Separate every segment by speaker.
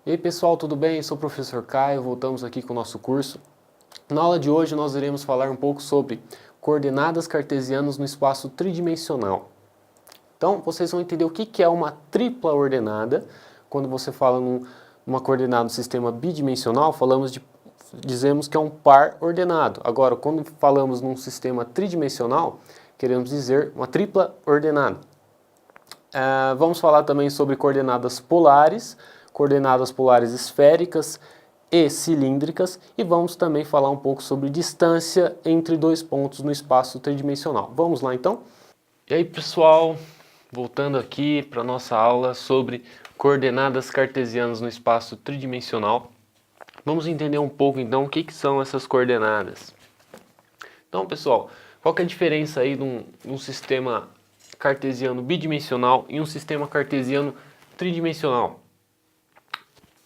Speaker 1: E aí pessoal, tudo bem? Eu sou o professor Caio, voltamos aqui com o nosso curso. Na aula de hoje nós iremos falar um pouco sobre coordenadas cartesianas no espaço tridimensional. Então vocês vão entender o que é uma tripla ordenada. Quando você fala numa coordenada no sistema bidimensional, dizemos que é um par ordenado. Agora, quando falamos num sistema tridimensional, queremos dizer uma tripla ordenada. Vamos falar também sobre coordenadas polares esféricas e cilíndricas, e vamos também falar um pouco sobre distância entre dois pontos no espaço tridimensional. Vamos lá então? E aí pessoal, voltando aqui para a nossa aula sobre coordenadas cartesianas no espaço tridimensional. Vamos entender um pouco então o que são essas coordenadas. Então pessoal, qual que é a diferença aí de um sistema cartesiano bidimensional e um sistema cartesiano tridimensional?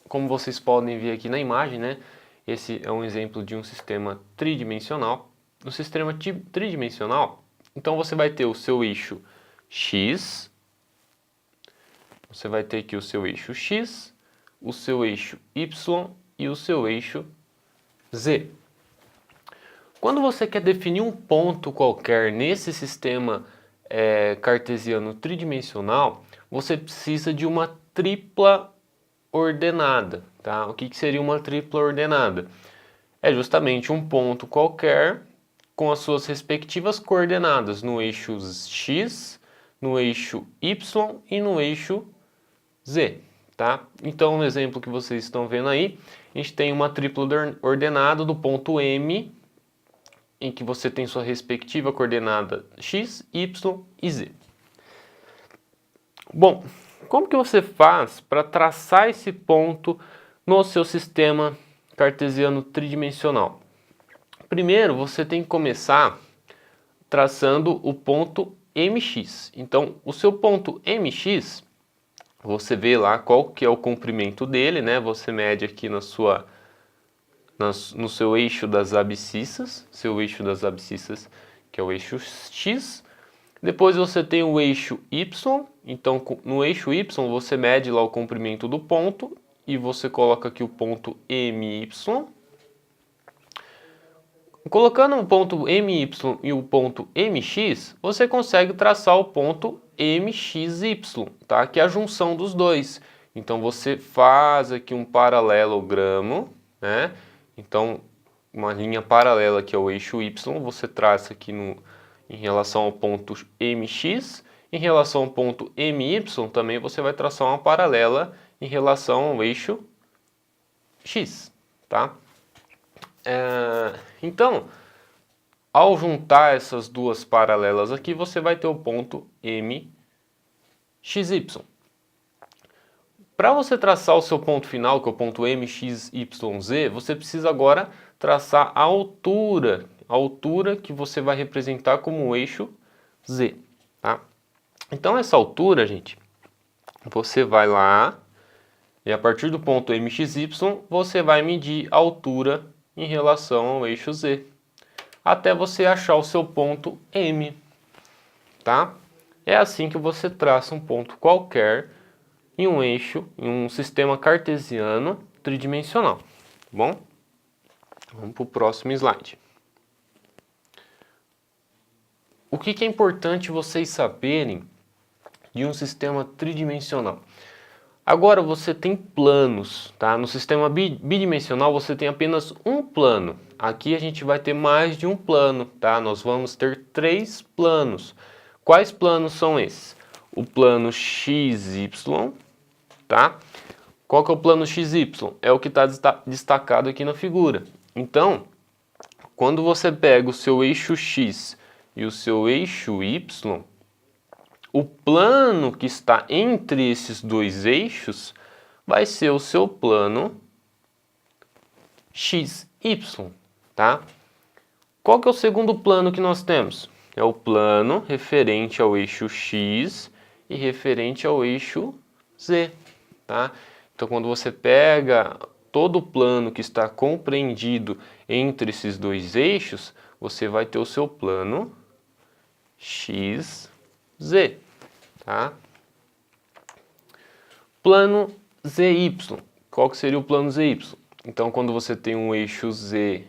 Speaker 1: Como vocês podem ver aqui na imagem, né? Esse é um exemplo de um sistema tridimensional. No sistema tridimensional, então você vai ter o seu eixo x, você vai ter aqui o seu eixo x, o seu eixo y e o seu eixo z. Quando você quer definir um ponto qualquer nesse sistema cartesiano tridimensional, você precisa de uma tripla ordenada, tá? O que seria uma tripla ordenada? É justamente um ponto qualquer com as suas respectivas coordenadas no eixo x, no eixo y e no eixo z, tá? Então, no exemplo que vocês estão vendo aí, a gente tem uma tripla ordenada do ponto M, em que você tem sua respectiva coordenada x, y e z. Bom, como que você faz para traçar esse ponto no seu sistema cartesiano tridimensional? Primeiro, você tem que começar traçando o ponto MX. Então, o seu ponto MX, você vê lá qual que é o comprimento dele, né? Você mede aqui no seu eixo das abscissas, que é o eixo X. Depois você tem o eixo Y, então no eixo Y você mede lá o comprimento do ponto e você coloca aqui o ponto MY. Colocando o ponto MY e o ponto MX, você consegue traçar o ponto MXY, tá? Que é a junção dos dois. Então você faz aqui um paralelogramo, né? Então uma linha paralela aqui ao eixo Y, você traça aqui em relação ao ponto MX, em relação ao ponto MY também você vai traçar uma paralela em relação ao eixo X, tá? Então, ao juntar essas duas paralelas aqui, você vai ter o ponto MXY. Para você traçar o seu ponto final, que é o ponto MXYZ, você precisa agora traçar a altura que você vai representar como o eixo Z, tá? Então essa altura, gente, você vai lá e a partir do ponto MXY, você vai medir a altura em relação ao eixo Z, até você achar o seu ponto M, tá? É assim que você traça um ponto qualquer em um eixo, em um sistema cartesiano tridimensional, tá bom? Vamos para o próximo slide. O que é importante vocês saberem de um sistema tridimensional? Agora você tem planos, tá? No sistema bidimensional você tem apenas um plano. Aqui a gente vai ter mais de um plano, tá? Nós vamos ter 3 planos. Quais planos são esses? O plano XY, tá? Qual que é o plano XY? É o que está destacado aqui na figura. Então, quando você pega o seu eixo X e o seu eixo Y, o plano que está entre esses dois eixos vai ser o seu plano XY, tá? Qual que é o segundo plano que nós temos? É o plano referente ao eixo X e referente ao eixo Z, tá? Então, quando você pega todo o plano que está compreendido entre esses dois eixos, você vai ter o seu plano XZ, tá? Plano ZY. qual que seria o plano ZY? Então, quando você tem um eixo Z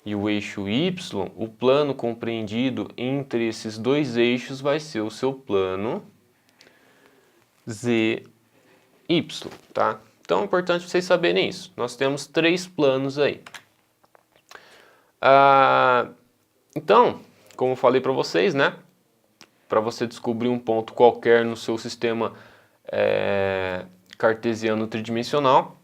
Speaker 1: e o eixo Y, o plano compreendido entre esses dois eixos vai ser o seu plano ZY, tá? Então é importante vocês saberem isso. Nós temos 3 planos aí. Então, como eu falei para vocês, né? Para você descobrir um ponto qualquer no seu sistema cartesiano tridimensional,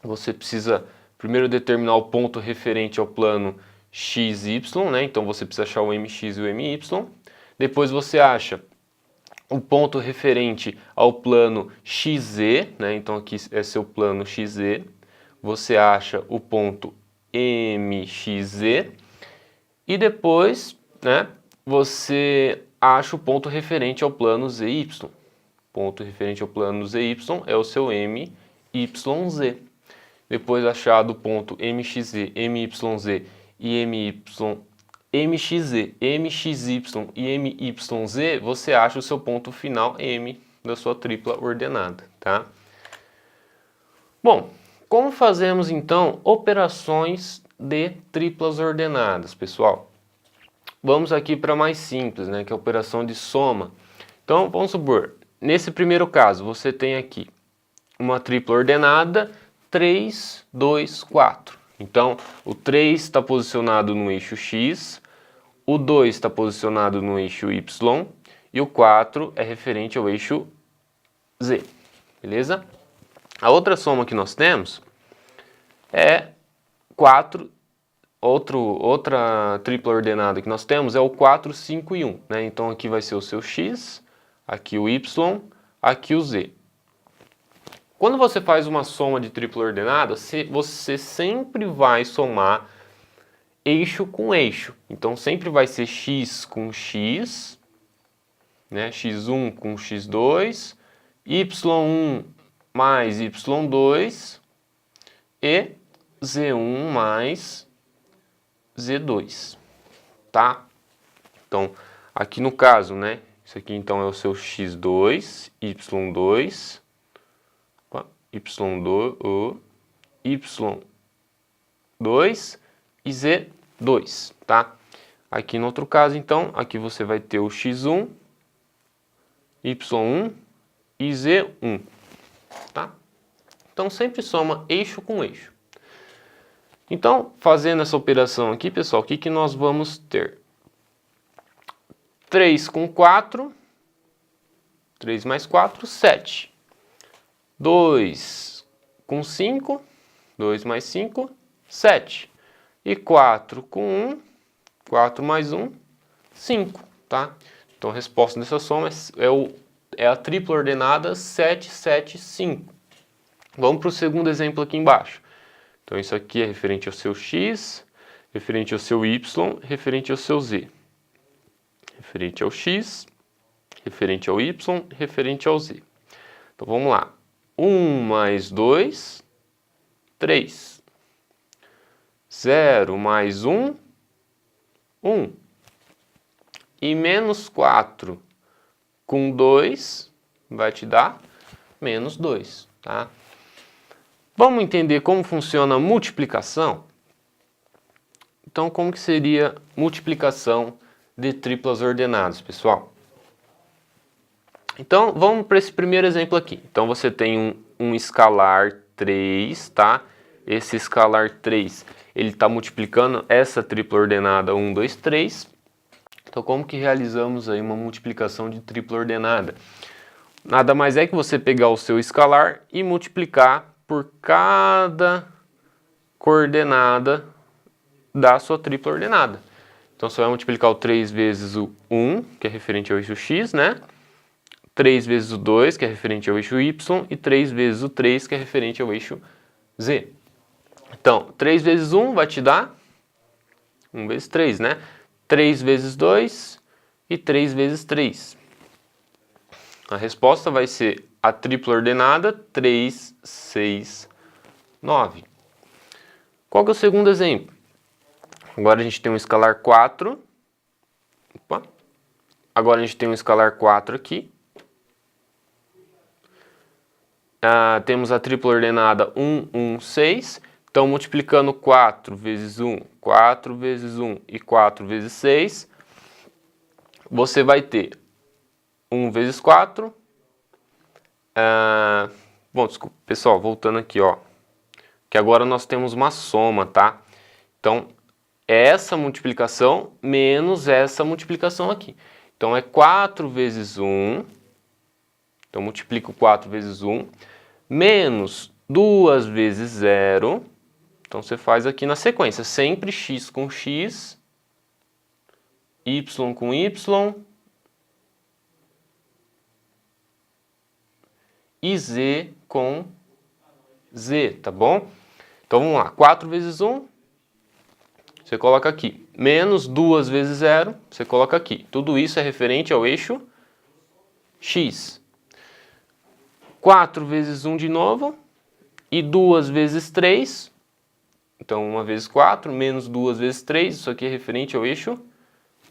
Speaker 1: você precisa primeiro determinar o ponto referente ao plano XY, né? Então você precisa achar o MX e o MY. Depois você acha o ponto referente ao plano XZ, né? Então aqui é seu plano XZ. Você acha o ponto MXZ e depois, né, você acha o ponto referente ao plano ZY. Ponto referente ao plano ZY é o seu MYZ. Depois achado o ponto MXZ, MYZ e MXZ, MXY e MYZ, você acha o seu ponto final M da sua tripla ordenada, tá? Bom, como fazemos então operações de triplas ordenadas, pessoal? Vamos aqui para mais simples, né, que é a operação de soma. Então, vamos supor, nesse primeiro caso, você tem aqui uma tripla ordenada 3, 2, 4. Então, o 3 está posicionado no eixo X, o 2 está posicionado no eixo Y e o 4 é referente ao eixo Z, beleza? A outra soma que nós temos é 4, outra tripla ordenada que nós temos é o 4, 5 e 1, né? Então aqui vai ser o seu X, aqui o Y, aqui o Z. Quando você faz uma soma de tripla ordenada, você sempre vai somar eixo com eixo. Então sempre vai ser X com X, né? X1 com X2, Y1 mais Y2 e Z1 mais Z2, tá? Então, aqui no caso, né? Isso aqui então é o seu X2, Y2, Y2 e Z2, tá? Aqui no outro caso, então, aqui você vai ter o X1, Y1 e Z1, tá? Então, sempre soma eixo com eixo. Então, fazendo essa operação aqui, pessoal, o que que nós vamos ter? 3 com 4, 3 mais 4, 7. 2 com 5, 2 mais 5, 7. E 4 com 1, 4 mais 1, 5, tá? Então a resposta dessa soma é a tripla ordenada 7, 7, 5. Vamos para o segundo exemplo aqui embaixo. Então isso aqui é referente ao seu X, referente ao seu Y, referente ao seu Z. Referente ao X, referente ao Y, referente ao Z. Então vamos lá. 1 mais 2, 3. 0 mais 1, 1. E menos 4 com 2 vai te dar menos 2, tá? Vamos entender como funciona a multiplicação? Então, como que seria multiplicação de triplas ordenadas, pessoal? Então, vamos para esse primeiro exemplo aqui. Então, você tem um escalar 3, tá? Esse escalar 3, ele está multiplicando essa tripla ordenada 1, 2, 3. Então, como que realizamos aí uma multiplicação de tripla ordenada? Nada mais é que você pegar o seu escalar e multiplicar por cada coordenada da sua tripla ordenada. Então, você vai multiplicar o 3 vezes o 1, que é referente ao eixo X, né? 3 vezes o 2, que é referente ao eixo Y, e 3 vezes o 3, que é referente ao eixo Z. Então, 3 vezes 1 vai te dar 1 vezes 3, né? 3 vezes 2 e 3 vezes 3. A resposta vai ser a tripla ordenada 3, 6, 9. Qual que é o segundo exemplo? Agora a gente tem um escalar 4. Opa. Agora a gente tem um escalar 4 aqui. temos a tripla ordenada 1, 1, 6. Então, multiplicando 4 vezes 1, 4 vezes 1 e 4 vezes 6, você vai ter 1 vezes 4. Bom, desculpa, pessoal, voltando aqui, ó. Que agora nós temos uma soma, tá? Então, essa multiplicação menos essa multiplicação aqui. Então, é 4 vezes 1. Então, multiplico 4 vezes 1. Menos 2 vezes 0. Então, você faz aqui na sequência. Sempre x com x. Y com y. E z com z, tá bom? Então, vamos lá. 4 vezes 1. Você coloca aqui. Menos 2 vezes 0, você coloca aqui. Tudo isso é referente ao eixo x. 4 vezes 1 de novo. E 2 vezes 3. Então, 1 vezes 4, menos 2 vezes 3. Isso aqui é referente ao eixo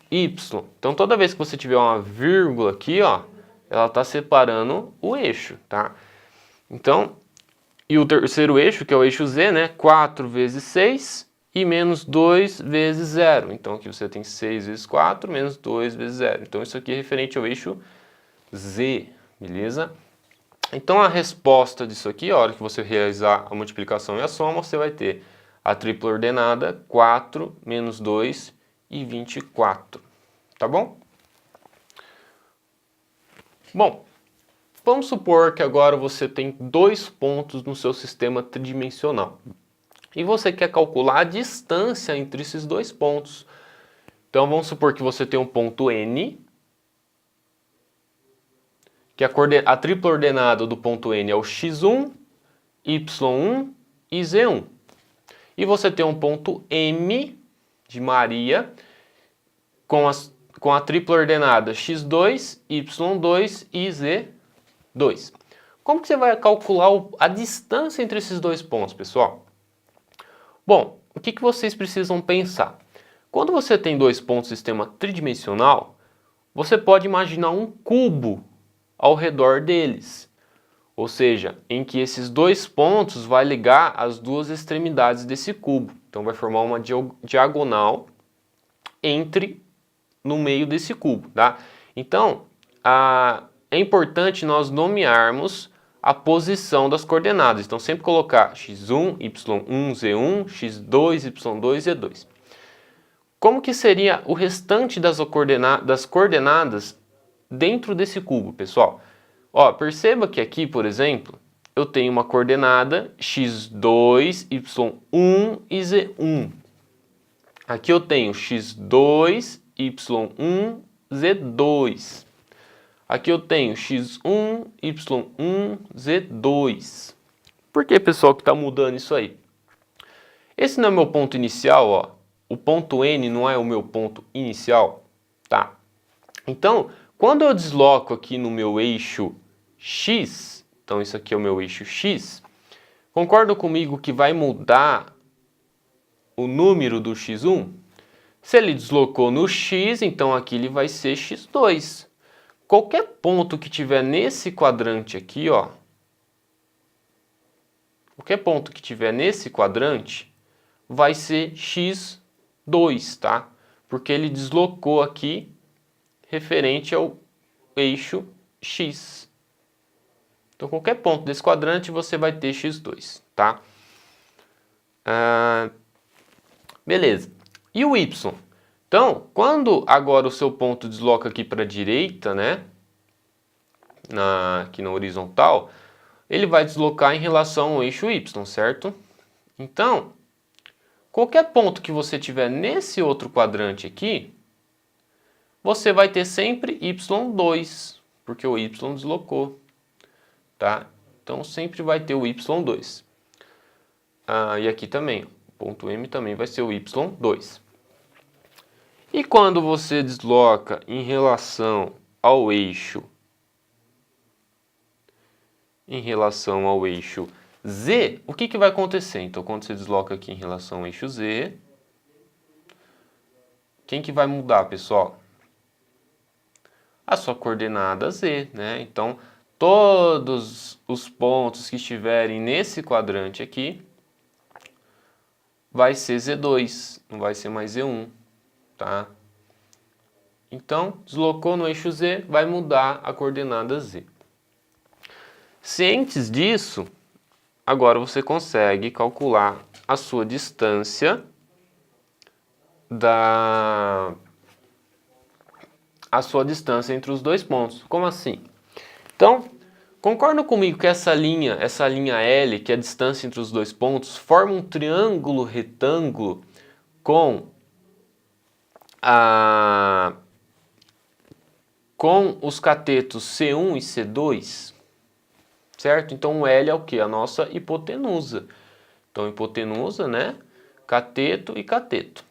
Speaker 1: y. Então, toda vez que você tiver uma vírgula aqui, ó, ela está separando o eixo, tá? Então, e o terceiro eixo, que é o eixo z, né? 4 vezes 6. E menos 2 vezes 0. Então, aqui você tem 6 vezes 4, menos 2 vezes 0. Então, isso aqui é referente ao eixo z, beleza? Então, a resposta disso aqui, a hora que você realizar a multiplicação e a soma, você vai ter a tripla ordenada 4 menos 2 e 24. Tá bom? Bom, vamos supor que agora você tem 2 pontos no seu sistema tridimensional. E você quer calcular a distância entre esses 2 pontos. Então, vamos supor que você tem um ponto N, que a tripla ordenada do ponto N é o x1, y1 e z1. E você tem um ponto M, de Maria, com a tripla ordenada x2, y2 e z2. Como que você vai calcular a distância entre esses 2 pontos, pessoal? Bom, o que vocês precisam pensar? Quando você tem 2 pontos no sistema tridimensional, você pode imaginar um cubo ao redor deles. Ou seja, em que esses 2 pontos vai ligar as 2 extremidades desse cubo. Então vai formar uma diagonal no meio desse cubo, tá? Então, é importante nós nomearmos a posição das coordenadas. Então, sempre colocar x1, y1, z1, x2, y2, z2. Como que seria o restante das coordenadas dentro desse cubo, pessoal? Ó, perceba que aqui, por exemplo, eu tenho uma coordenada x2, y1 e z1. Aqui eu tenho x2, y1, z2. Aqui eu tenho x1, y1, z2. Por que, pessoal, que está mudando isso aí? Esse não é o meu ponto inicial, ó. O ponto N não é o meu ponto inicial, tá? Então, quando eu desloco aqui no meu eixo x, então isso aqui é o meu eixo x, concorda comigo que vai mudar o número do x1? Se ele deslocou no x, então aqui ele vai ser x2. Qualquer ponto que tiver nesse quadrante aqui, ó, qualquer ponto que tiver nesse quadrante vai ser x2, tá? Porque ele deslocou aqui referente ao eixo x. Então, qualquer ponto desse quadrante você vai ter x2, tá? Beleza. E o y? Então, quando agora o seu ponto desloca aqui para a direita, né? Aqui na horizontal, ele vai deslocar em relação ao eixo y, certo? Então, qualquer ponto que você tiver nesse outro quadrante aqui, você vai ter sempre y2, porque o y deslocou, tá? Então, sempre vai ter o y2. E aqui também, o ponto M também vai ser o y2. E quando você desloca em relação ao eixo Z, o que vai acontecer? Então, quando você desloca aqui em relação ao eixo Z, quem que vai mudar, pessoal? A sua coordenada Z, né? Então, todos os pontos que estiverem nesse quadrante aqui vai ser Z2, não vai ser mais Z1, tá? Então, deslocou no eixo Z, vai mudar a coordenada Z. Cientes disso, agora você consegue calcular a sua distância entre os dois pontos. Como assim? Então, concorda comigo que essa linha L, que é a distância entre os dois pontos, forma um triângulo retângulo com os catetos C1 e C2, certo? Então o L é o que? A nossa hipotenusa. Então hipotenusa, né? Cateto e cateto.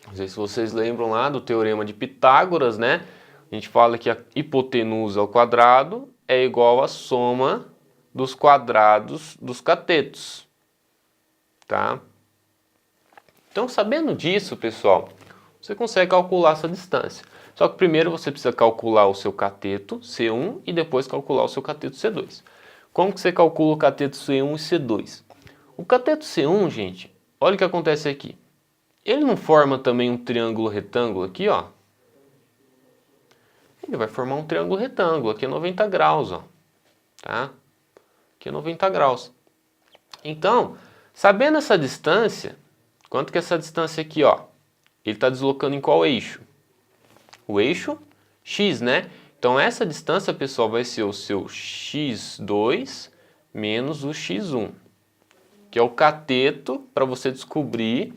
Speaker 1: Não sei se vocês lembram lá do teorema de Pitágoras, né? A gente fala que a hipotenusa ao quadrado é igual à soma dos quadrados dos catetos, tá? Então, sabendo disso, pessoal, você consegue calcular essa distância. Só que primeiro você precisa calcular o seu cateto C1 e depois calcular o seu cateto C2. Como que você calcula o cateto C1 e C2? O cateto C1, gente, olha o que acontece aqui. Ele não forma também um triângulo retângulo aqui, ó? Ele vai formar um triângulo retângulo, aqui é 90 graus, ó. Tá? Aqui é 90 graus. Então, sabendo essa distância, quanto que é essa distância aqui, ó? Ele está deslocando em qual eixo? O eixo X, né? Então essa distância, pessoal, vai ser o seu x2 menos o x1, que é o cateto para você descobrir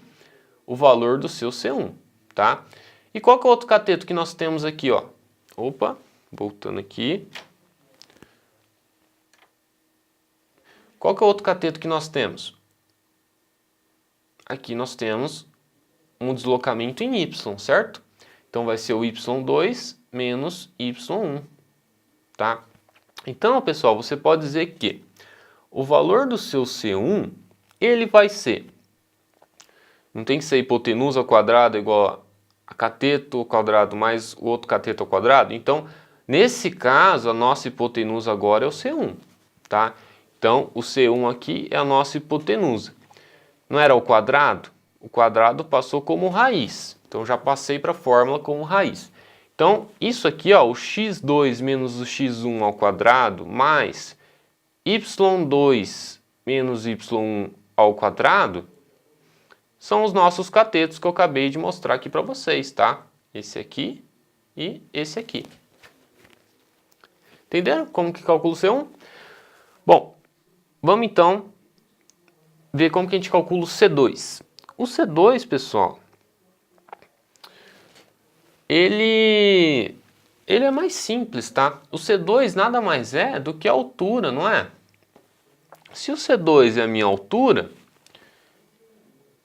Speaker 1: o valor do seu C1, tá? E qual que é o outro cateto que nós temos aqui, ó? Opa, voltando aqui. Qual que é o outro cateto que nós temos? Aqui nós temos um deslocamento em y, certo? Então vai ser o y2 menos y1, tá? Então, pessoal, você pode dizer que o valor do seu C1, ele vai ser, não tem que ser hipotenusa ao quadrado igual a cateto ao quadrado mais o outro cateto ao quadrado? Então, nesse caso, a nossa hipotenusa agora é o C1, tá? Então, o C1 aqui é a nossa hipotenusa. Não era o quadrado? O quadrado passou como raiz. Então, já passei para a fórmula como raiz. Então, isso aqui, ó, o x2 menos o x1 ao quadrado mais y2 menos y1 ao quadrado são os nossos catetos que eu acabei de mostrar aqui para vocês, tá? Esse aqui e esse aqui. Entenderam como que calcula o C1? Bom, vamos então ver como que a gente calcula o C2. O C2, pessoal, ele é mais simples, tá? O C2 nada mais é do que a altura, não é? Se o C2 é a minha altura,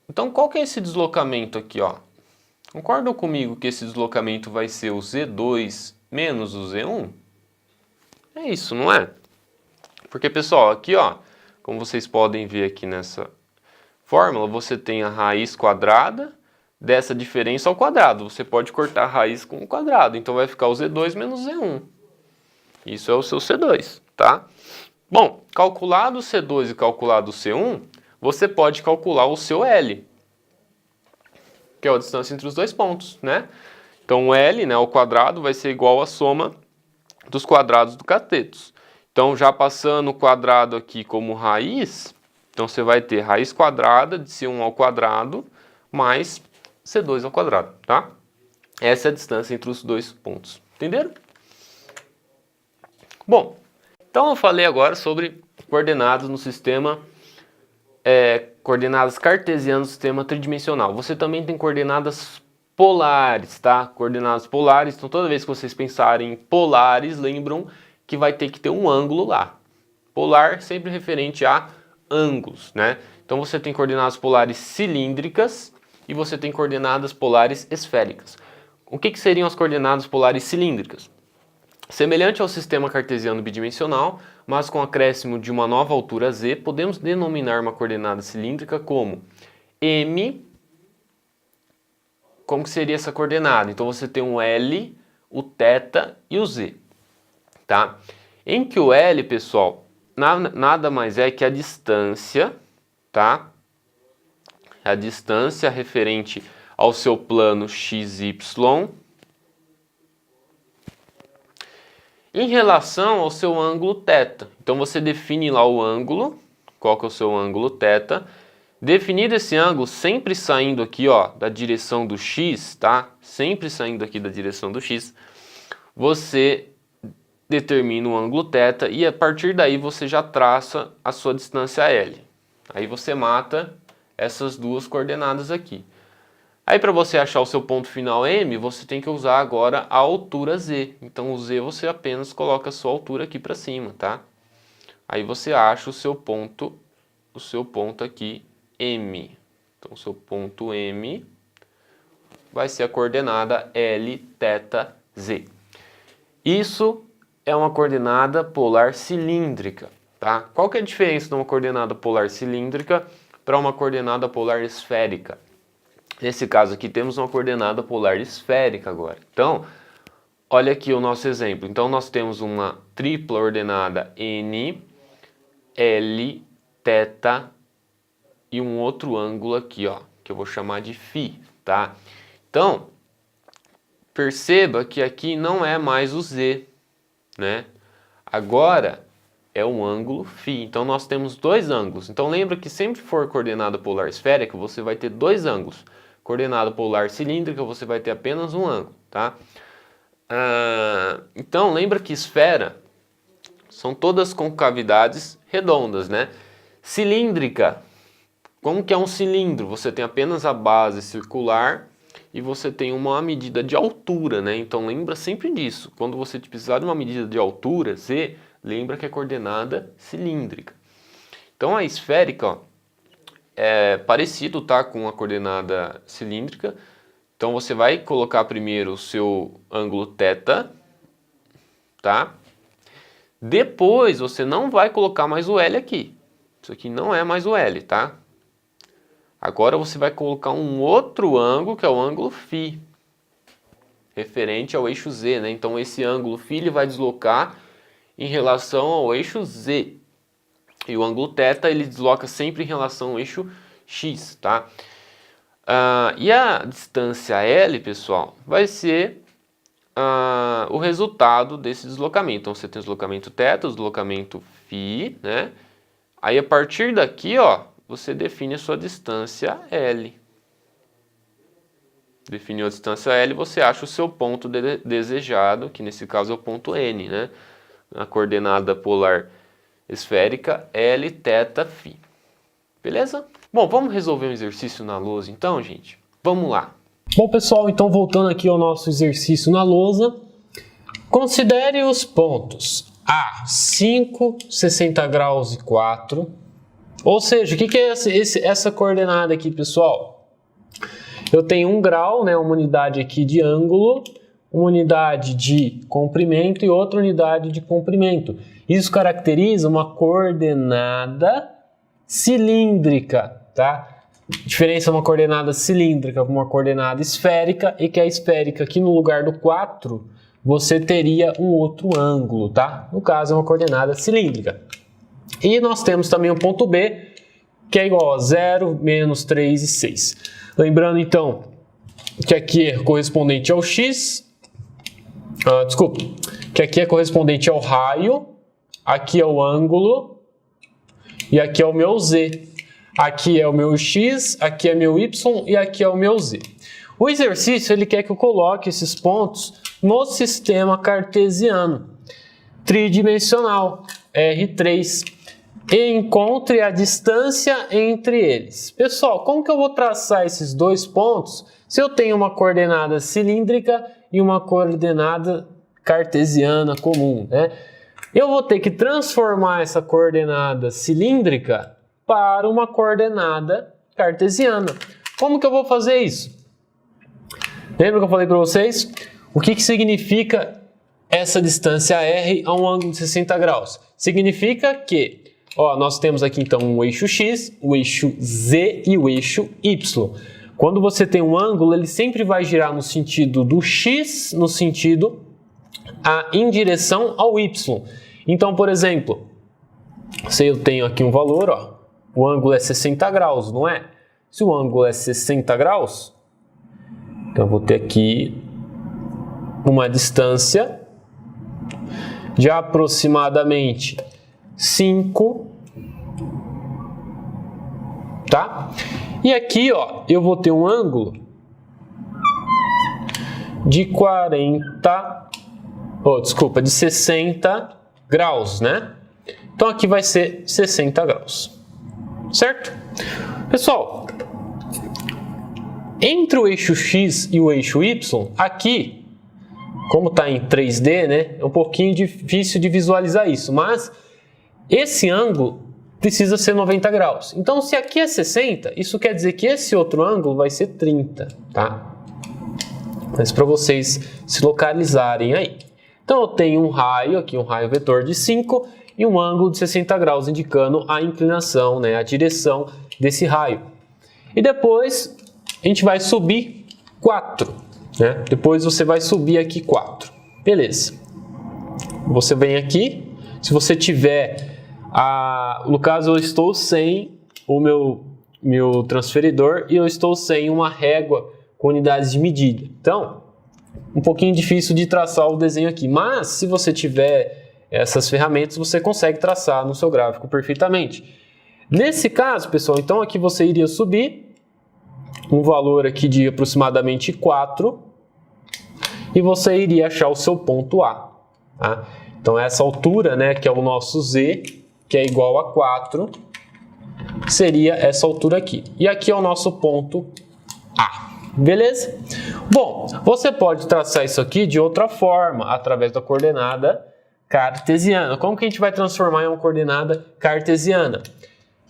Speaker 1: então qual que é esse deslocamento aqui, ó? Concordam comigo que esse deslocamento vai ser o Z2 menos o Z1? É isso, não é? Porque, pessoal, aqui, ó, como vocês podem ver aqui nessa fórmula, você tem a raiz quadrada dessa diferença ao quadrado. Você pode cortar a raiz com o quadrado, então vai ficar o Z2 menos o Z1. Isso é o seu C2, tá? Bom, calculado o C2 e calculado o C1, você pode calcular o seu L, que é a distância entre os dois pontos, né? Então, o L, né, ao quadrado, vai ser igual à soma dos quadrados do catetos. Então, já passando o quadrado aqui como raiz, então você vai ter raiz quadrada de C1 ao quadrado mais C2 ao quadrado, tá? Essa é a distância entre os dois pontos. Entenderam? Bom, então eu falei agora sobre coordenadas no sistema, coordenadas cartesianas no sistema tridimensional. Você também tem coordenadas polares, tá? Coordenadas polares, então toda vez que vocês pensarem em polares, lembram que vai ter que ter um ângulo lá. Polar sempre referente a ângulos, né? Então você tem coordenadas polares cilíndricas e você tem coordenadas polares esféricas. O que seriam as coordenadas polares cilíndricas? Semelhante ao sistema cartesiano bidimensional, mas com acréscimo de uma nova altura z, podemos denominar uma coordenada cilíndrica como m. Como que seria essa coordenada? Então você tem o L, o θ e o z, tá? em que o L, pessoal, nada mais é que a distância, tá? A distância referente ao seu plano XY em relação ao seu ângulo θ. Então você define lá o ângulo, qual que é o seu ângulo θ. Definido esse ângulo, sempre saindo aqui, ó, da direção do x, tá? Sempre saindo aqui da direção do x, você determina o ângulo θ e a partir daí você já traça a sua distância L. Aí você mata essas duas coordenadas aqui. Aí para você achar o seu ponto final M, você tem que usar agora a altura Z. Então o Z você apenas coloca a sua altura aqui para cima, tá? Aí você acha o seu ponto aqui M. Então o seu ponto M vai ser a coordenada L, θ, Z. Isso é uma coordenada polar cilíndrica, tá? Qual que é a diferença de uma coordenada polar cilíndrica para uma coordenada polar esférica? Nesse caso aqui temos uma coordenada polar esférica agora. Então, olha aqui o nosso exemplo. Então nós temos uma tripla ordenada N, L, θ e um outro ângulo aqui, ó, que eu vou chamar de φ, tá? Então, perceba que aqui não é mais o Z, né? Agora é um ângulo φ. Então nós temos dois ângulos. Então lembra que sempre que for coordenada polar esférica, você vai ter dois ângulos. Coordenada polar cilíndrica, você vai ter apenas um ângulo, tá? Então lembra que esfera são todas concavidades redondas, né? Cilíndrica, como que é um cilindro? Você tem apenas a base circular e você tem uma medida de altura, né? Então lembra sempre disso. Quando você precisar de uma medida de altura, Z, lembra que é coordenada cilíndrica. Então a esférica, ó, é parecido, tá, com a coordenada cilíndrica. Então você vai colocar primeiro o seu ângulo θ, tá? Depois você não vai colocar mais o L aqui. Isso aqui não é mais o L, tá? Agora você vai colocar um outro ângulo, que é o ângulo φ, referente ao eixo Z, né? Então esse ângulo φ ele vai deslocar em relação ao eixo Z. E o ângulo θ ele desloca sempre em relação ao eixo X, tá? E a distância L, pessoal, vai ser o resultado desse deslocamento. Então você tem o deslocamento θ, o deslocamento φ, né? Aí a partir daqui, ó, você define a sua distância L. Definiu a distância L, você acha o seu ponto desejado, que nesse caso é o ponto N, né? A coordenada polar esférica L, θ, φ. Beleza? Bom, vamos resolver um exercício na lousa então, gente? Vamos lá. Bom, pessoal, então voltando aqui ao nosso exercício na lousa, considere os pontos A, 5, 60 graus e 4. Ou seja, o que é essa coordenada aqui, pessoal? Eu tenho 1 grau, né, uma unidade aqui de ângulo, uma unidade de comprimento e outra unidade de comprimento. Isso caracteriza uma coordenada cilíndrica, tá? Diferença uma coordenada cilíndrica com uma coordenada esférica e que a esférica aqui no lugar do 4 você teria um outro ângulo, tá? No caso é uma coordenada cilíndrica. E nós temos também o ponto B, que é igual a 0, menos 3 e 6. Lembrando então que aqui é correspondente ao x, que aqui é correspondente ao raio, aqui é o ângulo e aqui é o meu z. Aqui é o meu x, aqui é meu y e aqui é o meu z. O exercício ele quer que eu coloque esses pontos no sistema cartesiano tridimensional R3 e encontre a distância entre eles. Pessoal, como que eu vou traçar esses dois pontos se eu tenho uma coordenada cilíndrica e uma coordenada cartesiana comum, né? Eu vou ter que transformar essa coordenada cilíndrica para uma coordenada cartesiana. Como que eu vou fazer isso? Lembra que eu falei para vocês? O que significa essa distância R a um ângulo de 60 graus? Significa que, ó, nós temos aqui então o eixo X, o eixo Z e o eixo Y. Quando você tem um ângulo, ele sempre vai girar no sentido do X, no sentido em direção ao Y. Então, por exemplo, se eu tenho aqui um valor, ó, o ângulo é 60 graus, não é? Se o ângulo é 60 graus, então eu vou ter aqui uma distância de aproximadamente 5, tá? E aqui, ó, eu vou ter um ângulo de 60 graus, né? Então aqui vai ser 60 graus, certo? Pessoal, entre o eixo X e o eixo Y, aqui, como está em 3D, né, é um pouquinho difícil de visualizar isso, mas esse ângulo precisa ser 90 graus. Então, se aqui é 60, isso quer dizer que esse outro ângulo vai ser 30, tá? Mas para vocês se localizarem aí. Então, eu tenho um raio aqui, um raio vetor de 5 e um ângulo de 60 graus, indicando a inclinação, né, a direção desse raio. E depois, a gente vai subir 4. Né? Depois você vai subir aqui 4. Beleza. Você vem aqui. Se você tiver, no caso eu estou sem o meu transferidor e eu estou sem uma régua com unidades de medida. Então, um pouquinho difícil de traçar o desenho aqui. Mas, se você tiver essas ferramentas, você consegue traçar no seu gráfico perfeitamente. Nesse caso, pessoal, então aqui você iria subir um valor aqui de aproximadamente 4 e você iria achar o seu ponto A. Tá? Então essa altura, né, que é o nosso Z, que é igual a 4, seria essa altura aqui. E aqui é o nosso ponto A. Beleza? Bom, você pode traçar isso aqui de outra forma, através da coordenada cartesiana. Como que a gente vai transformar em uma coordenada cartesiana?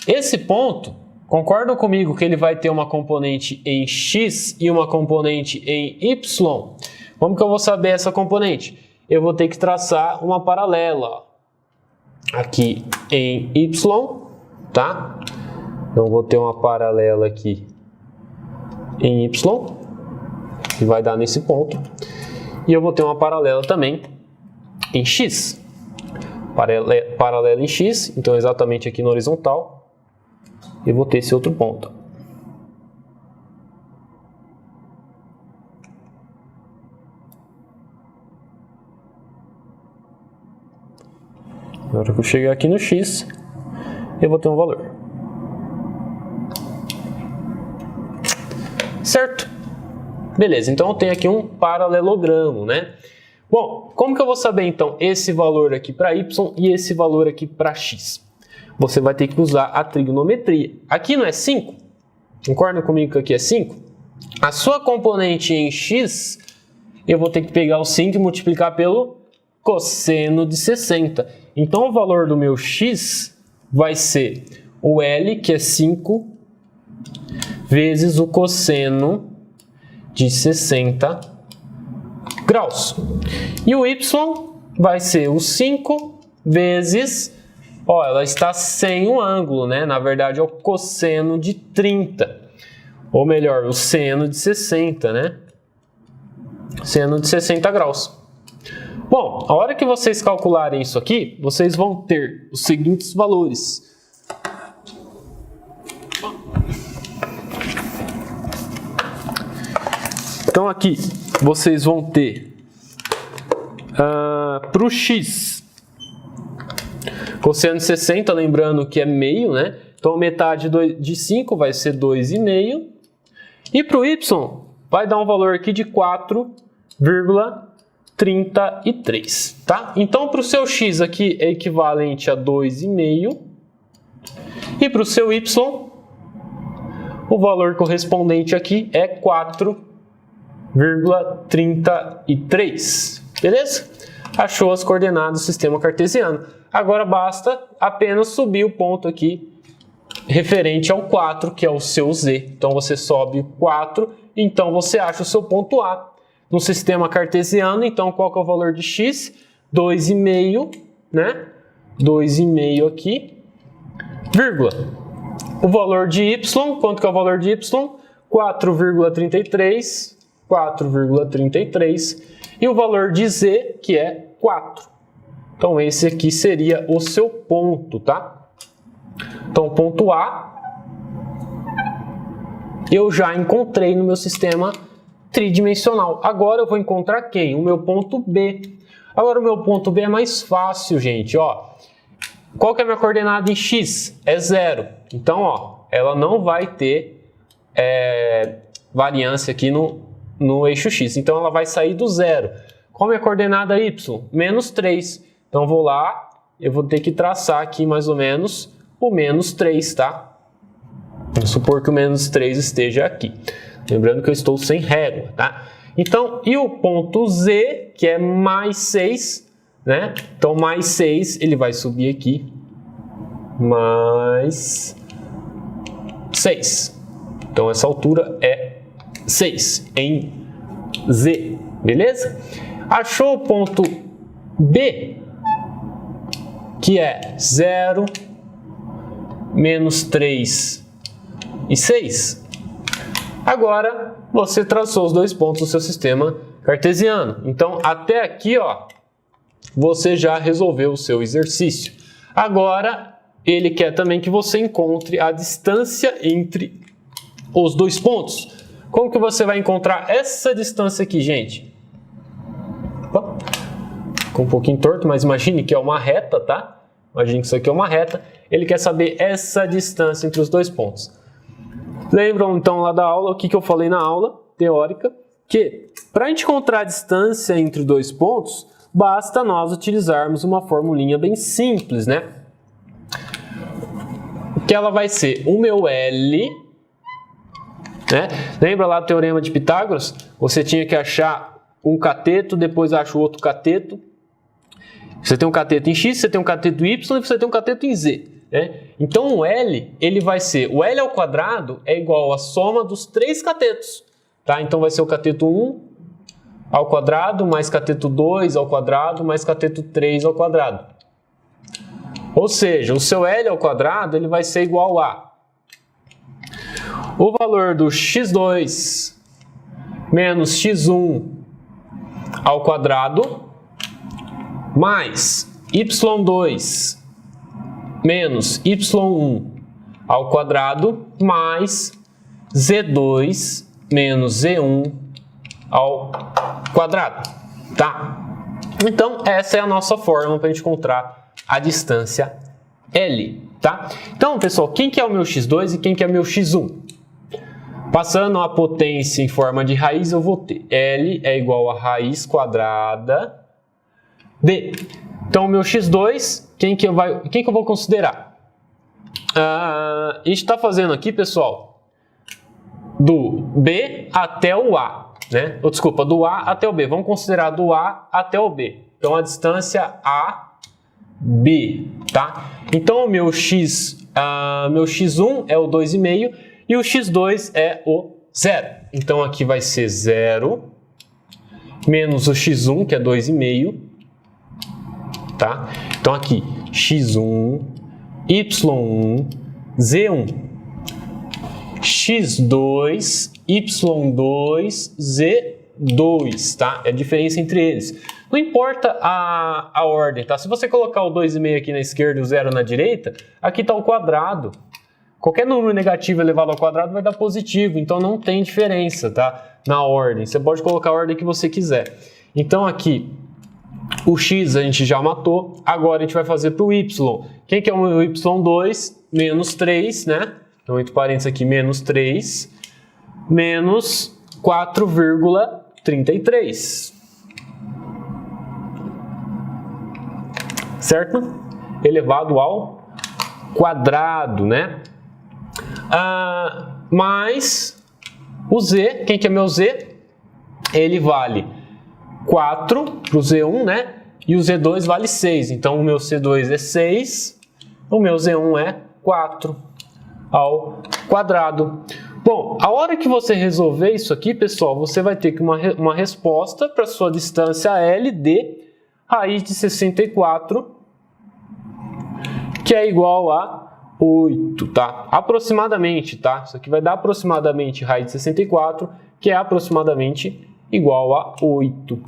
Speaker 1: Esse ponto, concordam comigo que ele vai ter uma componente em X e uma componente em Y? Como que eu vou saber essa componente? Eu vou ter que traçar uma paralela aqui em Y, tá? Então, eu vou ter uma paralela aqui em Y, que vai dar nesse ponto. E eu vou ter uma paralela também em X. Paralela em X, então exatamente aqui na horizontal. Eu vou ter esse outro ponto. Na hora que eu chegar aqui no X, eu vou ter um valor. Certo? Beleza, então eu tenho aqui um paralelogramo, né? Bom, como que eu vou saber então esse valor aqui para Y e esse valor aqui para X? Você vai ter que usar a trigonometria. Aqui não é 5? Concorda comigo que aqui é 5? A sua componente em X, eu vou ter que pegar o 5 e multiplicar pelo cosseno de 60. Então, o valor do meu X vai ser o L, que é 5, vezes o cosseno de 60 graus. E o Y vai ser o 5 vezes... Ó, ela está sem o ângulo, né? Na verdade é o cosseno de 30. Ou melhor, o seno de 60, né? Seno de 60 graus. Bom, a hora que vocês calcularem isso aqui, vocês vão ter os seguintes valores. Então aqui vocês vão ter para o X... Cosseno de 60, lembrando que é meio, né? Então, metade de 5 vai ser 2,5. E para o Y, vai dar um valor aqui de 4,33, tá? Então, para o seu X aqui é equivalente a 2,5. E para o seu Y, o valor correspondente aqui é 4,33. Beleza? Achou as coordenadas do sistema cartesiano. Agora basta apenas subir o ponto aqui referente ao 4, que é o seu Z. Então você sobe o 4, então você acha o seu ponto A. No sistema cartesiano, então qual que é o valor de X? 2,5, né? 2,5 aqui, vírgula. O valor de Y, quanto que é o valor de Y? 4,33, 4,33. E o valor de Z, que é 4. Então esse aqui seria o seu ponto, tá? Então o ponto A eu já encontrei no meu sistema tridimensional. Agora eu vou encontrar quem? O meu ponto B. Agora o meu ponto B é mais fácil, gente, ó. Qual que é a minha coordenada em x? É 0. Então, ó, ela não vai ter variância aqui no eixo x. Então ela vai sair do 0. Qual é a minha coordenada y? Menos 3. Então eu vou lá, eu vou ter que traçar aqui mais ou menos o menos 3, tá? Vamos supor que o menos 3 esteja aqui. Lembrando que eu estou sem régua, tá? Então, e o ponto Z, que é mais 6, né? Então, mais 6, ele vai subir aqui. Mais 6. Então, essa altura é 6 em Z, beleza? Achou o ponto B, que é 0, menos 3 e 6. Agora, você traçou os dois pontos do seu sistema cartesiano. Então, até aqui, ó, você já resolveu o seu exercício. Agora, ele quer também que você encontre a distância entre os dois pontos. Como que você vai encontrar essa distância aqui, gente? Opa, ficou um pouquinho torto, mas imagine que é uma reta, tá? Imagine que isso aqui é uma reta. Ele quer saber essa distância entre os dois pontos. Lembram então lá da aula, o que eu falei na aula teórica? Que para a gente encontrar a distância entre dois pontos, basta nós utilizarmos uma formulinha bem simples, né? Que ela vai ser o meu L, né? Lembra lá do teorema de Pitágoras? Você tinha que achar um cateto, depois acha o outro cateto. Você tem um cateto em x, você tem um cateto em y e você tem um cateto em z. Então o L, ele vai ser, o L ao quadrado é igual à soma dos três catetos, tá? Então vai ser o cateto 1 ao quadrado, mais cateto 2 ao quadrado, mais cateto 3 ao quadrado. Ou seja, o seu L ao quadrado, ele vai ser igual a o valor do x2 menos x1 ao quadrado, mais y2 menos y1 ao quadrado, mais z2 menos z1 ao quadrado, tá? Então, essa é a nossa fórmula para a gente encontrar a distância L, tá? Então, pessoal, quem que é o meu x2 e quem que é o meu x1? Passando a potência em forma de raiz, eu vou ter L é igual a raiz quadrada D. Então, o meu x2, quem que eu vou considerar? A gente está fazendo aqui, pessoal, do B até o A, né? Ou, desculpa, do A até o B. Vamos considerar do A até o B. Então, a distância AB, tá? Então, o meu x1 é o 2,5 e o x2 é o 0. Então, aqui vai ser 0 menos o x1, que é 2,5. Tá? Então aqui, x1, y1, z1, x2, y2, z2, tá? É a diferença entre eles. Não importa a ordem, tá? Se você colocar o 2,5 aqui na esquerda e o 0 na direita, aqui está o quadrado. Qualquer número negativo elevado ao quadrado vai dar positivo, então não tem diferença, tá? Na ordem. Você pode colocar a ordem que você quiser. Então aqui, o x a gente já matou, agora a gente vai fazer para o y. Quem que é o meu y2? Menos 3, né? Então, entre parênteses aqui, menos 3, menos 4,33. Certo? Elevado ao quadrado, né? Mais o z, quem que é meu z? Ele vale 4 para o Z1, né? E o Z2 vale 6. Então, o meu C2 é 6, o meu Z1 é 4 ao quadrado. Bom, a hora que você resolver isso aqui, pessoal, você vai ter que uma resposta para a sua distância L de raiz de 64, que é igual a 8, tá? Aproximadamente, tá? Isso aqui vai dar aproximadamente raiz de 64, que é aproximadamente igual a 8.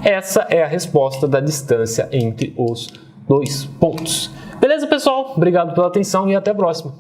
Speaker 1: essa é a resposta da distância entre os dois pontos. Beleza, pessoal? Obrigado pela atenção e até a próxima.